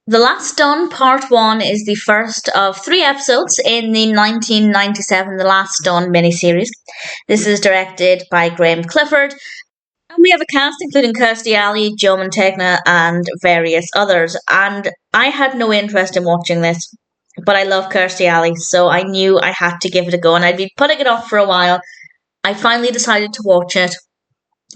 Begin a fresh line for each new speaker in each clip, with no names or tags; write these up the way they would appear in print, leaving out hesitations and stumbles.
The Last Done Part 1 is the first of 3 episodes in the 1997 The Last Done miniseries. This is directed by Graham Clifford, and we have a cast including Kirstie, Joe Mantegna, and various others. And I had no interest in watching this, but I love Kirstie, so I knew I had to give it a go, and I'd been putting it off for a while. I finally decided to watch it.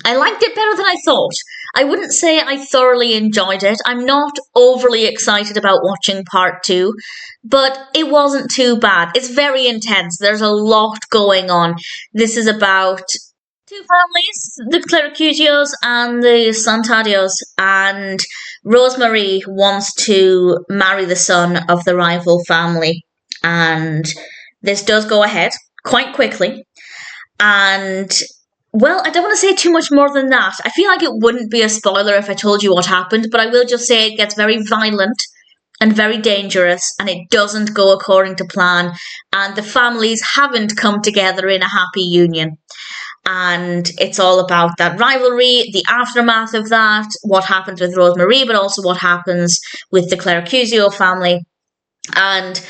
I liked it better than I thought. I wouldn't say I thoroughly enjoyed it. I'm not overly excited about watching part 2, but it wasn't too bad. It's very intense. There's a lot going on. This is about two families, the Clericuzios and the Santadios, and Rosemary wants to marry the son of the rival family, and this does go ahead quite quickly. And well, I don't want to say too much more than that. I feel like it wouldn't be a spoiler if I told you what happened, but I will just say it gets very violent and very dangerous, and it doesn't go according to plan, and the families haven't come together in a happy union. And it's all about that rivalry, the aftermath of that, what happens with Rosemary, but also what happens with the Clericuzio family, and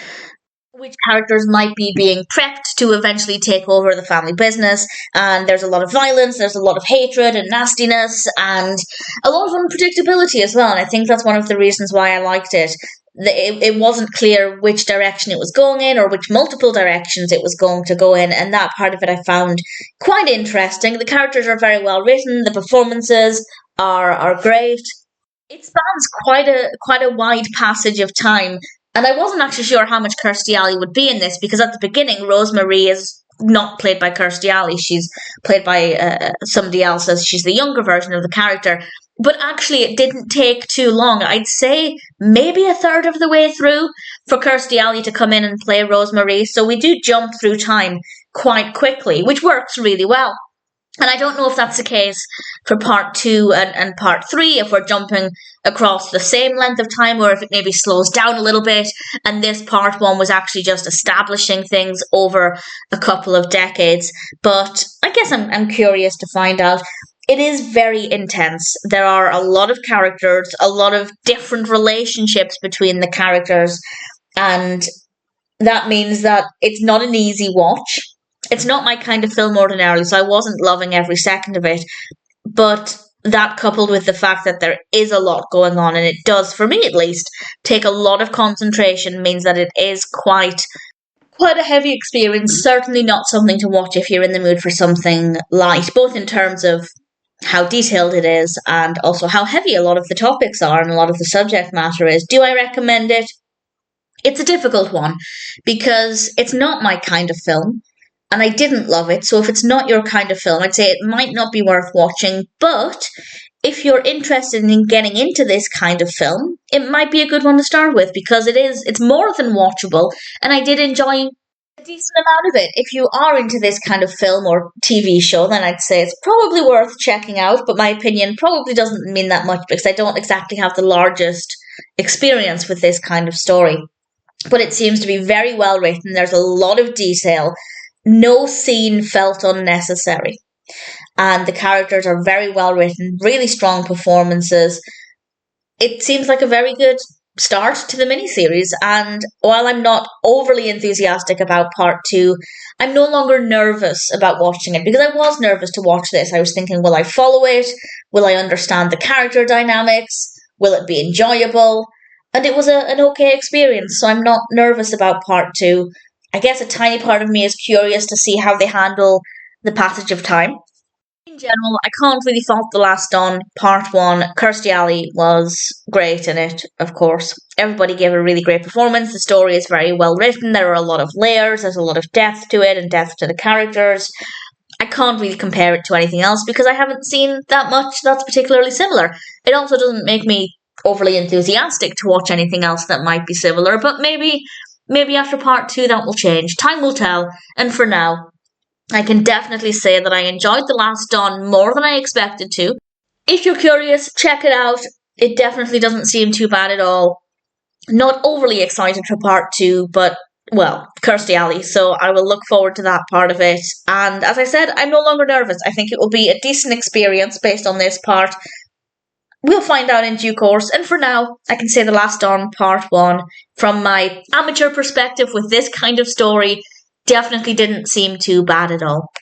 which characters might be being prepped to eventually take over the family business. And there's a lot of violence, there's a lot of hatred and nastiness, and a lot of unpredictability as well. And I think that's one of the reasons why I liked it. It wasn't clear which direction it was going in, or which multiple directions it was going to go in, and that part of it I found quite interesting. The characters are very well written, the performances are great. It spans quite a wide passage of time. And I wasn't actually sure how much Kirstie would be in this, because at the beginning, Rosemary is not played by Kirstie. She's played by somebody else, as she's the younger version of the character. But actually, it didn't take too long. I'd say maybe a third of the way through for Kirstie to come in and play Rosemary. So we do jump through time quite quickly, which works really well. And I don't know if that's the case for part 2 and part 3, if we're jumping across the same length of time, or if it maybe slows down a little bit, and this part 1 was actually just establishing things over a couple of decades. But I guess I'm curious to find out. It is very intense. There are a lot of characters, a lot of different relationships between the characters, and that means that it's not an easy watch. It's not my kind of film ordinarily, so I wasn't loving every second of it. But that, coupled with the fact that there is a lot going on, and it does, for me at least, take a lot of concentration, means that it is quite a heavy experience. Certainly not something to watch if you're in the mood for something light, both in terms of how detailed it is and also how heavy a lot of the topics are and a lot of the subject matter is. Do I recommend it? It's a difficult one, because it's not my kind of film. And I didn't love it, so if it's not your kind of film, I'd say it might not be worth watching. But if you're interested in getting into this kind of film, it might be a good one to start with, because it's more than watchable, and I did enjoy a decent amount of it. If you are into this kind of film or TV show, then I'd say it's probably worth checking out, but my opinion probably doesn't mean that much, because I don't exactly have the largest experience with this kind of story. But it seems to be very well written. There's a lot of detail. No scene felt unnecessary. And the characters are very well written, really strong performances. It seems like a very good start to the miniseries. And while I'm not overly enthusiastic about part 2, I'm no longer nervous about watching it, because I was nervous to watch this. I was thinking, will I follow it? Will I understand the character dynamics? Will it be enjoyable? And it was an okay experience, so I'm not nervous about part 2. I guess a tiny part of me is curious to see how they handle the passage of time. In general, I can't really fault The Last Done Part 1. Kirstie was great in it, of course. Everybody gave a really great performance. The story is very well written. There are a lot of layers. There's a lot of depth to it and depth to the characters. I can't really compare it to anything else, because I haven't seen that much that's particularly similar. It also doesn't make me overly enthusiastic to watch anything else that might be similar, but maybe after part 2 that will change. Time will tell. And for now, I can definitely say that I enjoyed The Last Done more than I expected to. If you're curious, check it out. It definitely doesn't seem too bad at all. Not overly excited for part 2, but, well, Kirstie, so I will look forward to that part of it. And as I said, I'm no longer nervous. I think it will be a decent experience based on this part. We'll find out in due course. And for now, I can say The Last Dawn Part 1, from my amateur perspective with this kind of story, definitely didn't seem too bad at all.